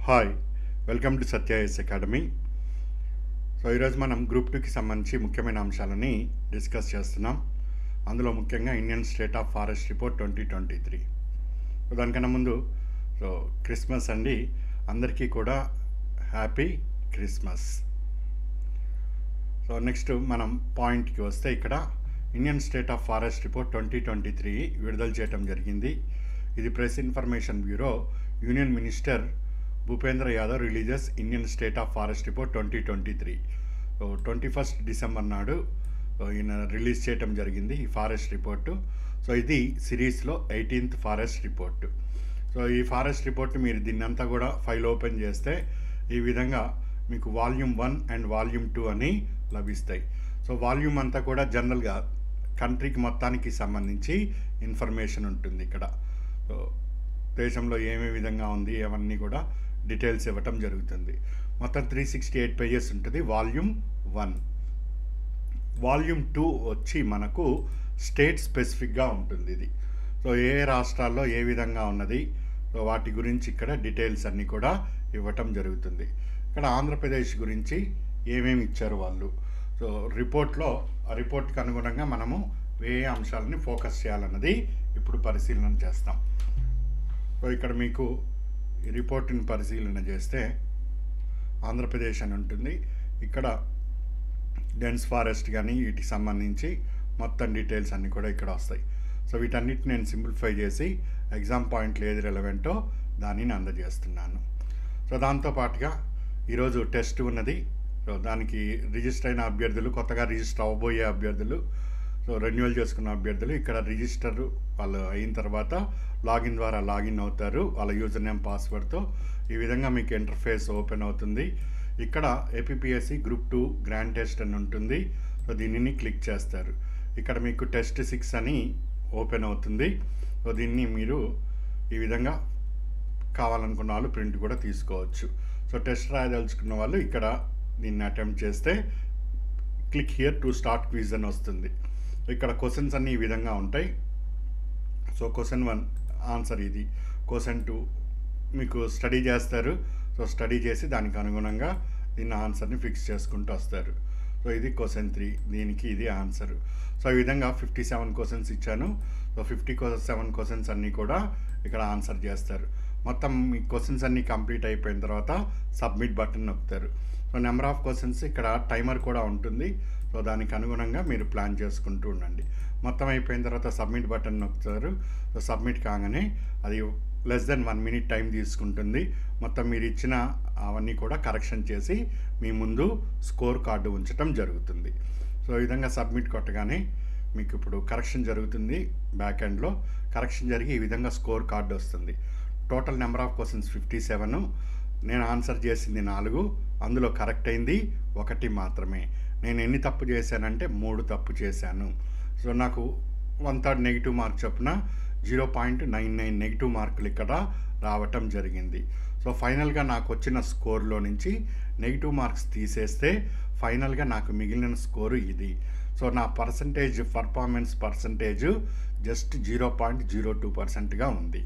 Hi, welcome to Satya academy. ఈరోజు మనం group 2కి సంబంధించి ముఖ్యమైన అంశాలని డిస్కస్ చేస్తున్నాం. అందులో ముఖ్యంగా Indian state of forest report 2023. దానికన్నా ముందు క్రిస్మస్ అండి, అందరికీ కూడా హ్యాపీ క్రిస్మస్. నెక్స్ట్ మనం పాయింట్కి వస్తే, ఇక్కడ Indian state of forest report 2023 విడుదల చేయడం జరిగింది. ఇది press information bureau union minister Bhupendra Yadav releases Indian state of forest report 2023. 21 December నాడు ఈయన రిలీజ్ చేయటం జరిగింది ఈ ఫారెస్ట్ రిపోర్టు. ఇది సిరీస్లో 18th ఫారెస్ట్ రిపోర్టు. ఈ ఫారెస్ట్ రిపోర్ట్ మీరు దీన్నంతా కూడా ఫైల్ ఓపెన్ చేస్తే ఈ విధంగా మీకు వాల్యూమ్ 1 అండ్ వాల్యూమ్ 2 అని లభిస్తాయి. వాల్యూమ్ అంతా కూడా జనరల్గా కంట్రీకి మొత్తానికి సంబంధించి ఇన్ఫర్మేషన్ ఉంటుంది. ఇక్కడ దేశంలో ఏమే విధంగా ఉంది అవన్నీ కూడా డీటెయిల్స్ ఇవ్వటం జరుగుతుంది. మొత్తం 368 పేజెస్ ఉంటుంది వాల్యూమ్ 1. వాల్యూమ్ 2 వచ్చి మనకు స్టేట్ స్పెసిఫిక్గా ఉంటుంది. ఇది ఏ రాష్ట్రాల్లో ఏ విధంగా ఉన్నది వాటి గురించి ఇక్కడ డీటెయిల్స్ అన్నీ కూడా ఇవ్వటం జరుగుతుంది. ఇక్కడ ఆంధ్రప్రదేశ్ గురించి ఏమేమి ఇచ్చారు వాళ్ళు, రిపోర్ట్లో ఆ రిపోర్ట్కి అనుగుణంగా మనము ఏ అంశాలని ఫోకస్ చేయాలన్నది ఇప్పుడు పరిశీలన చేస్తాం. ఇక్కడ మీకు ఈ రిపోర్ట్ని పరిశీలన చేస్తే ఆంధ్రప్రదేశ్ అని ఉంటుంది. ఇక్కడ డెన్స్ ఫారెస్ట్ కానీ వీటికి సంబంధించి మొత్తం డీటెయిల్స్ అన్నీ కూడా ఇక్కడ వస్తాయి. వీటన్నిటిని నేను సింప్లిఫై చేసి ఎగ్జామ్ పాయింట్లు ఏది రెలవెంటో దానిని అందజేస్తున్నాను. దాంతోపాటుగా ఈరోజు టెస్ట్ ఉన్నది. దానికి రిజిస్టర్ అయిన అభ్యర్థులు, కొత్తగా రిజిస్టర్ అవ్వబోయే అభ్యర్థులు, రెన్యువల్ చేసుకున్న అభ్యర్థులు ఇక్కడ రిజిస్టర్ వాళ్ళు అయిన తర్వాత లాగిన్ ద్వారా లాగిన్ అవుతారు వాళ్ళ యూజర్ నేమ్ పాస్వర్డ్తో. ఈ విధంగా మీకు ఇంటర్ఫేస్ ఓపెన్ అవుతుంది. ఇక్కడ ఏపీపీఎస్సీ గ్రూప్ 2 గ్రాండ్ టెస్ట్ అని ఉంటుంది. దీనిని క్లిక్ చేస్తారు. ఇక్కడ మీకు టెస్ట్ 6 అని ఓపెన్ అవుతుంది. దీన్ని మీరు ఈ విధంగా కావాలనుకున్న వాళ్ళు ప్రింట్ కూడా తీసుకోవచ్చు. టెస్ట్ రాయదలుచుకున్న వాళ్ళు ఇక్కడ దీన్ని అటెంప్ట్ చేస్తే click here to start quiz అని వస్తుంది. ఇక్కడ క్వశ్చన్స్ అన్నీ ఈ విధంగా ఉంటాయి. క్వశ్చన్ 1 ఆన్సర్ ఇది, క్వశ్చన్ 2 మీకు స్టడీ చేస్తారు. స్టడీ చేసి దానికి అనుగుణంగా దీని ఆన్సర్ని ఫిక్స్ చేసుకుంటూ వస్తారు. ఇది క్వశ్చన్ 3, దీనికి ఇది ఆన్సర్. ఈ విధంగా 57 క్వశ్చన్స్ ఇచ్చాను. 57 క్వశ్చన్స్ అన్నీ కూడా ఇక్కడ ఆన్సర్ చేస్తారు. మొత్తం మీ క్వశ్చన్స్ అన్నీ కంప్లీట్ అయిపోయిన తర్వాత సబ్మిట్ బటన్ నొక్కుతారు. నెంబర్ ఆఫ్ క్వశ్చన్స్ ఇక్కడ టైమర్ కూడా ఉంటుంది. దానికి అనుగుణంగా మీరు ప్లాన్ చేసుకుంటూ ఉండండి. మొత్తం అయిపోయిన తర్వాత సబ్మిట్ బటన్ నొక్కుతారు. సబ్మిట్ కాగానే అది లెస్ దెన్ 1 minute టైం తీసుకుంటుంది. మొత్తం మీరు ఇచ్చిన అవన్నీ కూడా కరెక్షన్ చేసి మీ ముందు స్కోర్ కార్డు ఉంచడం జరుగుతుంది. ఈ విధంగా సబ్మిట్ కొట్టగానే మీకు ఇప్పుడు కరెక్షన్ జరుగుతుంది. బ్యాక్ ఎండ్లో కరెక్షన్ జరిగి ఈ విధంగా స్కోర్ కార్డు వస్తుంది. Total number of questions 57. నేను ఆన్సర్ చేసింది 4, అందులో కరెక్ట్ అయింది 1 మాత్రమే. నేను ఎన్ని తప్పు చేశానంటే 3 తప్పు చేశాను. నాకు 1/3 నెగిటివ్ మార్క్ చొప్పున 0.99 నెగిటివ్ మార్కులు ఇక్కడ రావటం జరిగింది. ఫైనల్గా నాకు వచ్చిన స్కోర్లో నుంచి నెగిటివ్ మార్క్స్ తీసేస్తే ఫైనల్గా నాకు మిగిలిన స్కోరు ఇది. నా పర్ఫార్మెన్స్ పర్సంటేజ్ జస్ట్ 0.02%గా ఉంది.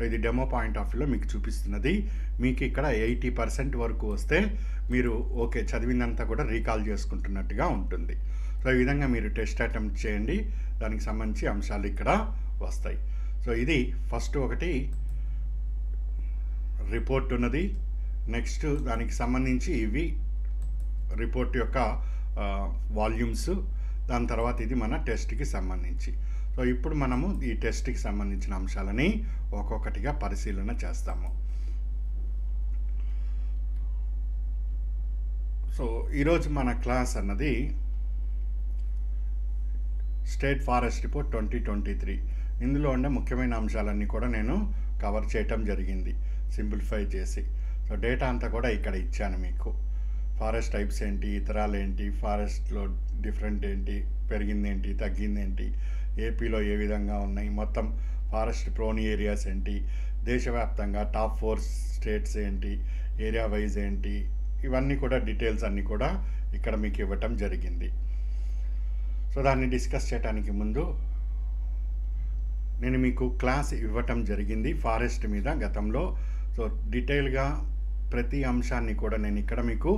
ఇది డెమో పాయింట్ ఆఫ్ వ్యూలో మీకు చూపిస్తున్నది. మీకు ఇక్కడ 80% వరకు వస్తే మీరు ఓకే చదివిందంతా కూడా రీకాల్ చేసుకుంటున్నట్టుగా ఉంటుంది. ఈ విధంగా మీరు టెస్ట్ అటెంప్ట్ చేయండి. దానికి సంబంధించి అంశాలు ఇక్కడ వస్తాయి. ఇది ఫస్ట్ ఒకటి రిపోర్ట్ ఉన్నది. నెక్స్ట్ దానికి సంబంధించి ఇవి రిపోర్ట్ యొక్క వాల్యూమ్స్. దాని తర్వాత ఇది మన టెస్ట్కి సంబంధించి. ఇప్పుడు మనము ఈ టెస్ట్కి సంబంధించిన అంశాలని ఒక్కొక్కటిగా పరిశీలన చేస్తాము. ఈరోజు మన క్లాస్ అన్నది స్టేట్ ఫారెస్ట్ రిపోర్ట్ 2023. ఇందులో ఉండే ముఖ్యమైన అంశాలన్నీ కూడా నేను కవర్ చేయటం జరిగింది సింప్లిఫై చేసి. డేటా అంతా కూడా ఇక్కడ ఇచ్చాను మీకు. ఫారెస్ట్ టైప్స్ ఏంటి, ఇతరాలు ఏంటి, ఫారెస్ట్లో డిఫరెంట్ ఏంటి, పెరిగింది ఏంటి, తగ్గింది ఏంటి, ఏపీలో ఏ విధంగా ఉన్నాయి, మొత్తం ఫారెస్ట్ ప్రోన్ ఏరియాస్ ఏంటి, దేశవ్యాప్తంగా టాప్ 4 స్టేట్స్ ఏంటి, ఏరియా వైజ్ ఏంటి, ఇవన్నీ కూడా డీటెయిల్స్ అన్నీ కూడా ఇక్కడ మీకు ఇవ్వటం జరిగింది. దాన్ని డిస్కస్ చేయడానికి ముందు నేను మీకు క్లాస్ ఇవ్వటం జరిగింది ఫారెస్ట్ మీద గతంలో. డీటెయిల్గా ప్రతి అంశాన్ని కూడా నేను ఇక్కడ మీకు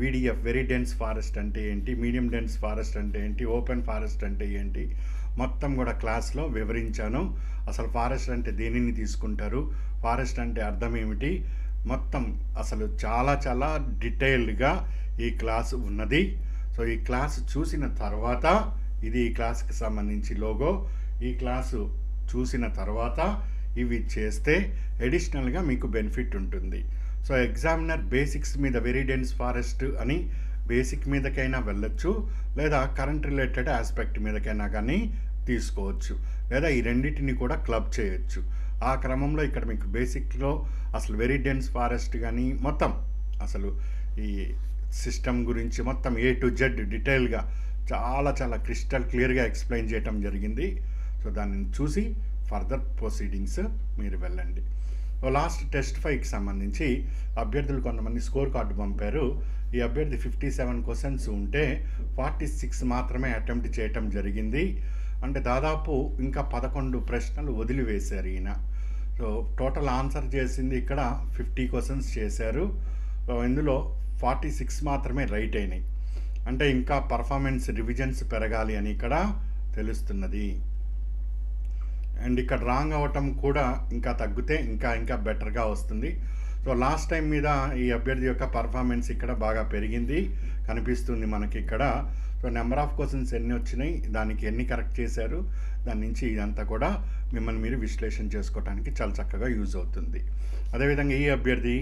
వీడిఎఫ్ వెరీ డెన్స్ ఫారెస్ట్ అంటే ఏంటి, మీడియం డెన్స్ ఫారెస్ట్ అంటే ఏంటి, ఓపెన్ ఫారెస్ట్ అంటే ఏంటి మొత్తం కూడా క్లాస్లో వివరించాను. అసలు ఫారెస్ట్ అంటే దేనిని తీసుకుంటారు, ఫారెస్ట్ అంటే అర్థం ఏమిటి, మొత్తం అసలు చాలా చాలా డీటెయిల్డ్గా ఈ క్లాస్ ఉన్నది. సో ఈ క్లాస్ చూసిన తర్వాత, ఇది ఈ క్లాస్కి సంబంధించి లోగో, ఈ క్లాసు చూసిన తర్వాత ఇవి చేస్తే అడిషనల్గా మీకు బెనిఫిట్ ఉంటుంది. సో ఎగ్జామినర్ బేసిక్స్ మీద వెరీ డెన్స్ ఫారెస్ట్ అని బేసిక్ మీదకైనా వెళ్ళొచ్చు, లేదా కరెంట్ రిలేటెడ్ ఆస్పెక్ట్ మీదకైనా కానీ తీసుకోవచ్చు, లేదా ఈ రెండింటిని కూడా క్లబ్ చేయొచ్చు. ఆ క్రమంలో ఇక్కడ మీకు బేసిక్లో అసలు వెరీ డెన్స్ ఫారెస్ట్ కానీ మొత్తం అసలు ఈ సిస్టమ్ గురించి మొత్తం A to Z డీటెయిల్గా చాలా చాలా క్రిస్టల్ క్లియర్గా ఎక్స్ప్లెయిన్ చేయటం జరిగింది. సో దానిని చూసి ఫర్దర్ ప్రొసీడింగ్స్ మీరు వెళ్ళండి. లాస్ట్ టెస్ట్ 5కి సంబంధించి అభ్యర్థులు కొంతమంది స్కోర్ కార్డు పంపారు. ఈ అభ్యర్థి 57 క్వశ్చన్స్ ఉంటే 46 మాత్రమే అటెంప్ట్ చేయటం జరిగింది. అంటే దాదాపు ఇంకా 11 ప్రశ్నలు వదిలివేశారు ఈయన. సో టోటల్ ఆన్సర్ చేసింది ఇక్కడ 50 క్వశ్చన్స్ చేశారు. సో ఇందులో 46 మాత్రమే రైట్ అయినాయి. అంటే ఇంకా పర్ఫార్మెన్స్ రివిజన్స్ పెరగాలి అని ఇక్కడ తెలుస్తున్నది. అండ్ ఇక్కడ రాంగ్ అవ్వటం కూడా ఇంకా తగ్గితే ఇంకా బెటర్గా వస్తుంది. సో లాస్ట్ టైం మీద ఈ అభ్యర్థి యొక్క పర్ఫార్మెన్స్ ఇక్కడ బాగా పెరిగింది కనిపిస్తుంది మనకి ఇక్కడ. సో నెంబర్ ఆఫ్ క్వశ్చన్స్ ఎన్ని వచ్చినాయి, దానికి ఎన్ని కరెక్ట్ చేశారు, దాని నుంచి ఇదంతా కూడా మిమ్మల్ని మీరు విశ్లేషణ చేసుకోవడానికి చాలా చక్కగా యూజ్ అవుతుంది. అదేవిధంగా ఈ అభ్యర్థి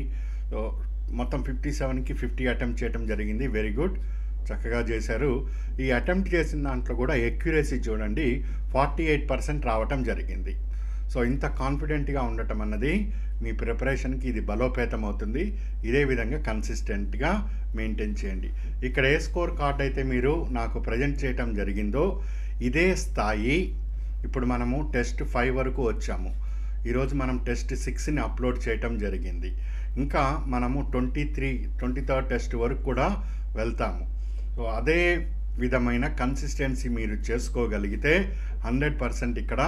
మొత్తం 57కి 50 అటెంప్ట్ చేయడం జరిగింది. వెరీ గుడ్, చక్కగా చేశారు. ఈ అటెంప్ట్ చేసిన దాంట్లో కూడా ఎక్యురసీ చూడండి 48% రావటం జరిగింది. సో ఇంత కాన్ఫిడెంట్గా ఉండటం అన్నది మీ ప్రిపరేషన్కి ఇది బలోపేతం అవుతుంది. ఇదే విధంగా కన్సిస్టెంట్గా మెయింటైన్ చేయండి. ఇక్కడ ఏ స్కోర్ కార్డ్ అయితే మీరు నాకు ప్రజెంట్ చేయటం జరిగిందో ఇదే స్థాయి ఇప్పుడు మనము టెస్ట్ 5 వరకు వచ్చాము. ఈరోజు మనం టెస్ట్ 6ని అప్లోడ్ చేయటం జరిగింది. ఇంకా మనము 23rd టెస్ట్ వరకు కూడా వెళ్తాము. సో అదే విధమైన కన్సిస్టెన్సీ మీరు చేసుకోగలిగితే 100% ఇక్కడ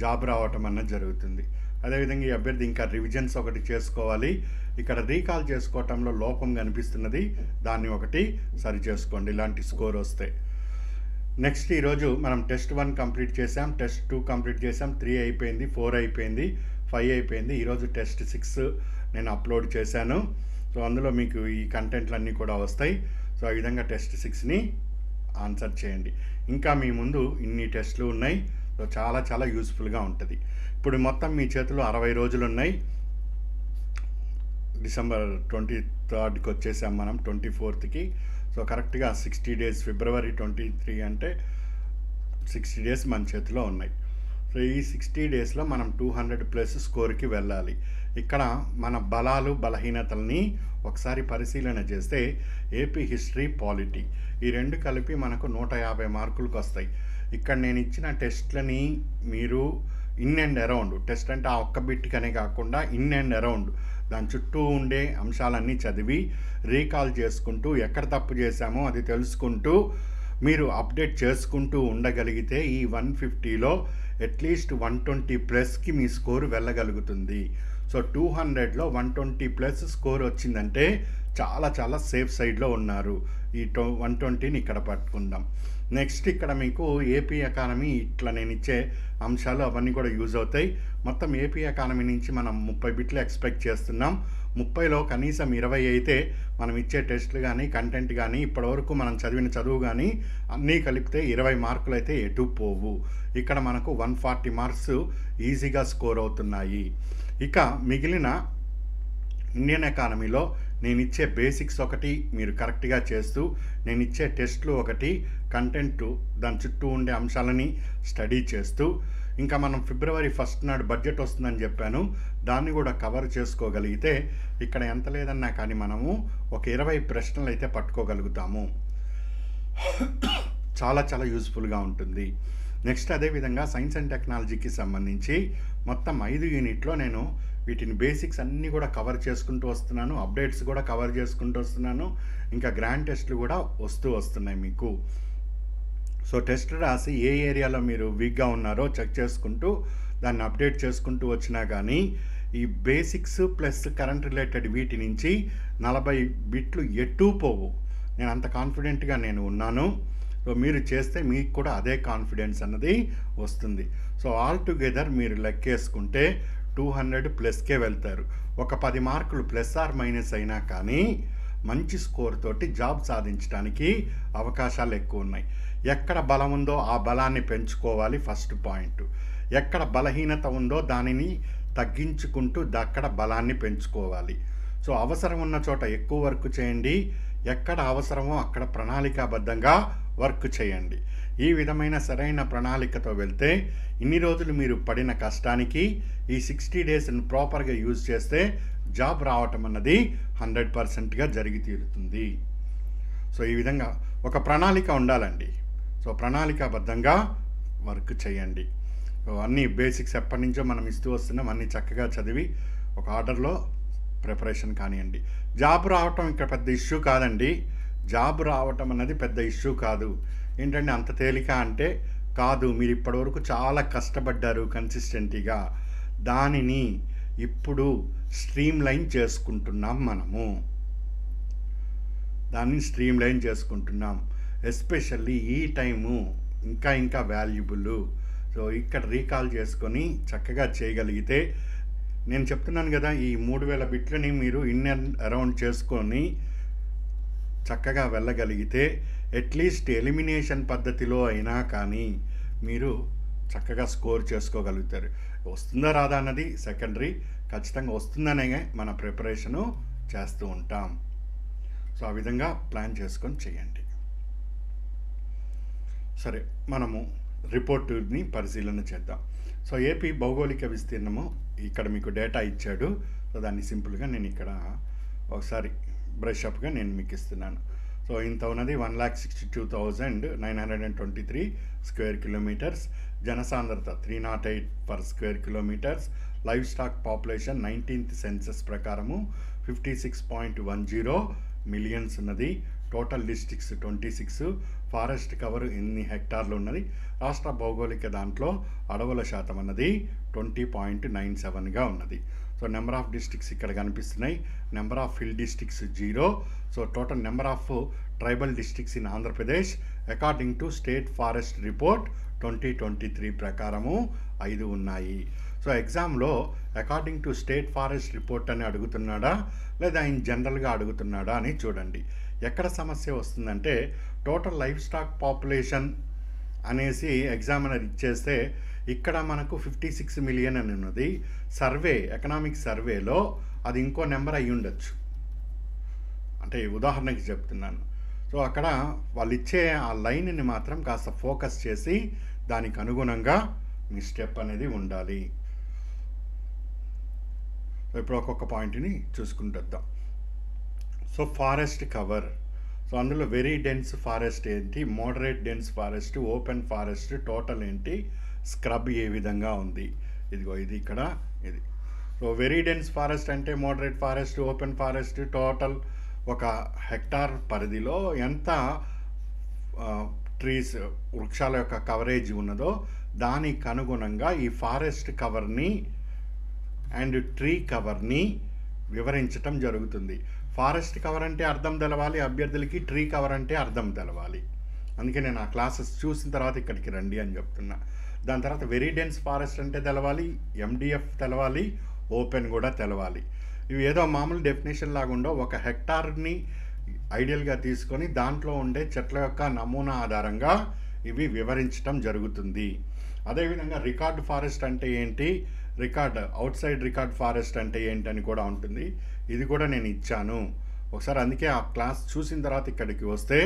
జాబ్ రావటం అన్నది జరుగుతుంది. అదేవిధంగా ఈ అభ్యర్థి ఇంకా రివిజన్స్ ఒకటి చేసుకోవాలి. ఇక్కడ రీకాల్ చేసుకోవటంలో లోపం కనిపిస్తున్నది, దాన్ని ఒకటి సరి చేసుకోండి ఇలాంటి స్కోర్ వస్తే. నెక్స్ట్ ఈరోజు మనం టెస్ట్ 1 కంప్లీట్ చేసాం, టెస్ట్ 2 కంప్లీట్ చేసాం, 3 అయిపోయింది, 4 అయిపోయింది, 5 అయిపోయింది. ఈరోజు టెస్ట్ 6 నేను అప్లోడ్ చేశాను. సో అందులో మీకు ఈ కంటెంట్లన్నీ కూడా వస్తాయి. సో ఆ విధంగా టెస్ట్ 6ని ఆన్సర్ చేయండి. ఇంకా మీ ముందు ఇన్ని టెస్టులు ఉన్నాయి. సో చాలా చాలా యూస్ఫుల్గా ఉంటుంది. ఇప్పుడు మొత్తం మీ చేతిలో 60 రోజులు ఉన్నాయి. డిసెంబర్ 23కి వచ్చేసాం మనం 24కి. సో కరెక్ట్గా 60 డేస్, ఫిబ్రవరి 23 అంటే 60 డేస్ మన చేతిలో ఉన్నాయి. సో ఈ 60 డేస్లో మనం 200+ స్కోర్కి వెళ్ళాలి. ఇక్కడ మన బలాలు బలహీనతల్ని ఒకసారి పరిశీలన చేస్తే ఏపీ హిస్టరీ, పాలిటీ ఈ రెండు కలిపి మనకు 150 మార్కులకు వస్తాయి. ఇక్కడ నేను ఇచ్చిన టెస్ట్లని మీరు ఇన్ అండ్ అరౌండ్, టెస్ట్ అంటే ఆ ఒక్క బిట్కనే కాకుండా ఇన్ అండ్ అరౌండ్ దాని చుట్టూ ఉండే అంశాలన్నీ చదివి రీకాల్ చేసుకుంటూ ఎక్కడ తప్పు చేశామో అది తెలుసుకుంటూ మీరు అప్డేట్ చేసుకుంటూ ఉండగలిగితే ఈ 150లో అట్లీస్ట్ 120+కి మీ స్కోర్ వెళ్ళగలుగుతుంది. సో 200లో 120+ స్కోర్ వచ్చిందంటే చాలా చాలా సేఫ్ సైడ్లో ఉన్నారు. ఈ 120ని ఇక్కడ పట్టుకుందాం. నెక్స్ట్ ఇక్కడ మీకు ఏపీ ఎకానమీ, ఇట్లా నేను ఇచ్చే అంశాలు అవన్నీ కూడా యూజ్ అవుతాయి. మొత్తం ఏపీ ఎకానమీ నుంచి మనం 30 బిట్లు ఎక్స్పెక్ట్ చేస్తున్నాం. 30లో కనీసం 20 అయితే మనం ఇచ్చే టెస్టులు కానీ కంటెంట్ కానీ ఇప్పటివరకు మనం చదివిన చదువు కానీ అన్నీ కలిపితే 20 మార్కులు అయితే ఎటు పోవు. ఇక్కడ మనకు 140 మార్క్స్ ఈజీగా స్కోర్ అవుతున్నాయి. ఇక మిగిలిన ఇండియన్ ఎకానమీలో నేను ఇచ్చే బేసిక్స్ ఒకటి మీరు కరెక్ట్గా చేస్తూ, నేను ఇచ్చే టెస్ట్లు ఒకటి, కంటెంట్ దాని చుట్టూ ఉండే అంశాలని స్టడీ చేస్తూ, ఇంకా మనం ఫిబ్రవరి 1 నాడు బడ్జెట్ వస్తుందని చెప్పాను, దాన్ని కూడా కవర్ చేసుకోగలిగితే ఇక్కడ ఎంత లేదన్నా కానీ మనము ఒక 20 ప్రశ్నలు అయితే పట్టుకోగలుగుతాము. చాలా చాలా యూస్ఫుల్గా ఉంటుంది. నెక్స్ట్ అదేవిధంగా సైన్స్ అండ్ టెక్నాలజీకి సంబంధించి మొత్తం 5 యూనిట్లో నేను వీటిని బేసిక్స్ అన్నీ కూడా కవర్ చేసుకుంటూ వస్తున్నాను, అప్డేట్స్ కూడా కవర్ చేసుకుంటూ వస్తున్నాను, ఇంకా గ్రాండ్ టెస్ట్లు కూడా వస్తున్నాయి మీకు. సో టెస్ట్ రాసి ఏ ఏరియాలో మీరు వీక్గా ఉన్నారో చెక్ చేసుకుంటూ దాన్ని అప్డేట్ చేసుకుంటూ వచ్చినా కానీ ఈ బేసిక్స్ ప్లస్ కరెంట్ రిలేటెడ్ వీటి నుంచి 40 బిట్లు ఎటూ పోవు. నేను అంత కాన్ఫిడెంట్గా నేను ఉన్నాను. సో మీరు చేస్తే మీకు కూడా అదే కాన్ఫిడెన్స్ అన్నది వస్తుంది. సో ఆల్ టుగెదర్ మీరు లెక్కేసుకుంటే 200 ప్లస్కే వెళ్తారు. ఒక 10 మార్కులు ప్లస్ ఆర్ మైనస్ అయినా కానీ మంచి స్కోర్ తోటి జాబ్ సాధించడానికి అవకాశాలు ఎక్కువ ఉన్నాయి. ఎక్కడ బలం ఉందో ఆ బలాన్ని పెంచుకోవాలి ఫస్ట్ పాయింట్. ఎక్కడ బలహీనత ఉందో దానిని తగ్గించుకుంటూ అక్కడ బలాన్ని పెంచుకోవాలి. సో అవసరం ఉన్న చోట ఎక్కువ వర్క్ చేయండి, ఎక్కడ అవసరమో అక్కడ ప్రణాళికాబద్ధంగా వర్క్ చేయండి. ఈ విధమైన సరైన ప్రణాళికతో వెళ్తే ఇన్ని రోజులు మీరు పడిన కష్టానికి ఈ 60 డేస్ని ప్రాపర్గా యూజ్ చేస్తే జాబ్ రావటం అన్నది 100%గా జరిగి తీరుతుంది. సో ఈ విధంగా ఒక ప్రణాళిక ఉండాలండి. సో ప్రణాళికాబద్ధంగా వర్క్ చేయండి. సో అన్ని బేసిక్స్ ఎప్పటి నుంచో మనం ఇస్తూ వస్తున్నాం, అన్నీ చక్కగా చదివి ఒక ఆర్డర్లో ప్రిపరేషన్ కానివ్వండి. జాబ్ రావటం ఇక్కడ పెద్ద ఇష్యూ కాదండి. జాబ్ రావటం అన్నది పెద్ద ఇష్యూ కాదు. ఏంటంటే అంత తేలిక అంటే కాదు. మీరు ఇప్పటివరకు చాలా కష్టపడ్డారు కన్సిస్టెంట్గా, దానిని ఇప్పుడు స్ట్రీమ్ లైన్ చేసుకుంటున్నాం. దాన్ని స్ట్రీమ్ లైన్ చేసుకుంటున్నాం. ఎస్పెషల్లీ ఈ టైము ఇంకా వాల్యుబుల్. సో ఇక్కడ రీకాల్ చేసుకొని చక్కగా చేయగలిగితే, నేను చెప్తున్నాను కదా, ఈ 3000 బిట్లని మీరు ఇన్ అండ్ అరౌండ్ చేసుకొని చక్కగా వెళ్ళగలిగితే అట్లీస్ట్ ఎలిమినేషన్ పద్ధతిలో అయినా కానీ మీరు చక్కగా స్కోర్ చేసుకోగలుగుతారు. వస్తుందా రాదా అన్నది సెకండరీ. ఖచ్చితంగా వస్తుందనే మన ప్రిపరేషను చేస్తూ ఉంటాం. సో ఆ విధంగా ప్లాన్ చేసుకొని చేయండి. సరే, మనము రిపోర్టుని పరిశీలన చేద్దాం. సో ఏపీ భౌగోళిక విస్తీర్ణము ఇక్కడ మీకు డేటా ఇచ్చాడు. సో దాన్ని సింపుల్గా నేను ఇక్కడ ఒకసారి బ్రష్ అప్గా నేను మీకు ఇస్తున్నాను. సో ఇంత ఉన్నది 1,62,923 స్క్వేర్ కిలోమీటర్స్. జనసాంద్రత 308 per square kilometres. Livestock population 19th census ప్రకారము 56.10 మిలియన్స్ ఉన్నది. Total districts 26. ఫారెస్ట్ కవర్ ఎన్ని హెక్టార్లు ఉన్నది. రాష్ట్ర భౌగోళిక దాంట్లో అడవుల శాతం అన్నది 20.97గా ఉన్నది. సో నెంబర్ ఆఫ్ డిస్ట్రిక్ట్స్ ఇక్కడ కనిపిస్తున్నాయి. Number of hill districts 0. So total number of tribal districts in Andhra Pradesh according to state forest report 2023 ప్రకారము 5 ఉన్నాయి. సో ఎగ్జామ్లో according to state forest report అని అడుగుతున్నాడా లేదా ఇన్ జనరల్గా అడుగుతున్నాడా అని చూడండి. ఎక్కడ సమస్య వస్తుందంటే టోటల్ లైఫ్ స్టాక్ పాపులేషన్ అనేసి ఎగ్జామినర్ ఇచ్చేస్తే ఇక్కడ మనకు 56 మిలియన్ అని ఉన్నది. సర్వే, ఎకనామిక్ సర్వేలో అది ఇంకో నెంబర్ అయ్యి ఉండొచ్చు. అంటే ఉదాహరణకి చెప్తున్నాను. సో అక్కడ వాళ్ళు ఇచ్చే ఆ లైన్ని మాత్రం కాస్త ఫోకస్ చేసి దానికి అనుగుణంగా మీ స్టెప్ అనేది ఉండాలి. సో ఇప్పుడు ఒక్కొక్క పాయింట్ని చూసుకుంటుద్దాం. So forest cover. సో అందులో వెరీ డెన్స్ ఫారెస్ట్ ఏంటి, moderate dense forest, open forest, total ఏంటి, స్క్రబ్ ఏ విధంగా ఉంది. ఇదిగో ఇది ఇక్కడ ఇది. సో వెరీ డెన్స్ ఫారెస్ట్ అంటే moderate forest, open forest, total ఒక హెక్టార్ పరిధిలో ఎంత ట్రీస్ వృక్షాల యొక్క కవరేజ్ ఉన్నదో దానికి అనుగుణంగా ఈ ఫారెస్ట్ కవర్ని అండ్ ట్రీ కవర్ని వివరించటం జరుగుతుంది. ఫారెస్ట్ కవర్ అంటే అర్థం తెలవాలి అభ్యర్థులకి, ట్రీ కవర్ అంటే అర్థం తెలవాలి. అందుకే నేను ఆ క్లాసెస్ చూసిన తర్వాత ఇక్కడికి రండి అని చెప్తున్నా. దాని తర్వాత వెరీ డెన్స్ ఫారెస్ట్ అంటే తెలవాలి, ఎండిఎఫ్ తెలవాలి, ఓపెన్ కూడా తెలవాలి. ఇవి ఏదో మామూలు డెఫినేషన్ లాగా ఉండవు. ఒక హెక్టార్ని ఐడియల్గా తీసుకొని దాంట్లో ఉండే చెట్ల యొక్క నమూనా ఆధారంగా ఇవి వివరించటం జరుగుతుంది. అదేవిధంగా రికార్డ్ ఫారెస్ట్ అంటే ఏంటి, అవుట్ సైడ్ రికార్డ్ ఫారెస్ట్ అంటే ఏంటని కూడా ఉంటుంది. ఇది కూడా నేను ఇచ్చాను ఒకసారి. అందుకే ఆ క్లాస్ చూసిన తర్వాత ఇక్కడికి వస్తే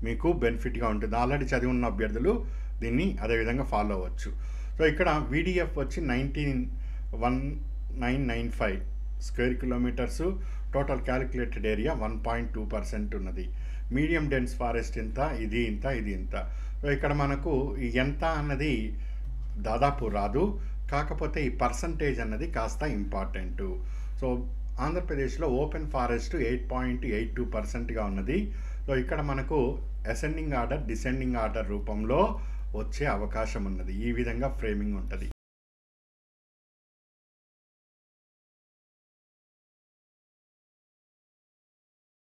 మీకు బెనిఫిట్గా ఉంటుంది. ఆల్రెడీ చదివి ఉన్న అభ్యర్థులు దీన్ని అదేవిధంగా ఫాలో అవ్వచ్చు. సో ఇక్కడ వీడిఎఫ్ వచ్చి 19,1995 square kilometres. Total calculated area 1.2% ఉన్నది. మీడియం డెన్స్ ఫారెస్ట్ ఇంత, ఇది ఇంత, ఇది ఇంత. సో ఇక్కడ మనకు ఎంత అన్నది దాదాపు రాదు, కాకపోతే ఈ పర్సంటేజ్ అన్నది కాస్త ఇంపార్టెంటు. సో ఆంధ్రప్రదేశ్లో ఓపెన్ ఫారెస్ట్ 8.82%గా ఉన్నది. సో ఇక్కడ మనకు అసెండింగ్ ఆర్డర్, డిసెండింగ్ ఆర్డర్ రూపంలో వచ్చే అవకాశం ఉన్నది. ఈ విధంగా ఫ్రేమింగ్ ఉంటుంది.